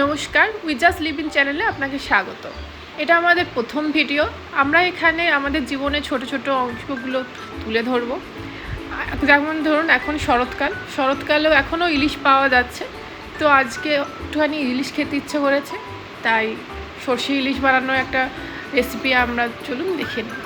নমস্কার, we just live in চ্যানেলে আপনাকে স্বাগত। এটা আমাদের প্রথম ভিডিও। আমরা এখানে আমাদের জীবনে ছোট ছোট অংশগুলো তুলে ধরব। যেমন ধরুন, এখন শরৎকালেও এখনও ইলিশ পাওয়া যাচ্ছে। তো আজকে একটুখানি ইলিশ খেতে ইচ্ছে করেছে, তাই সর্ষে ইলিশ বানানোর একটা রেসিপি আমরা চলুন দেখে নিই।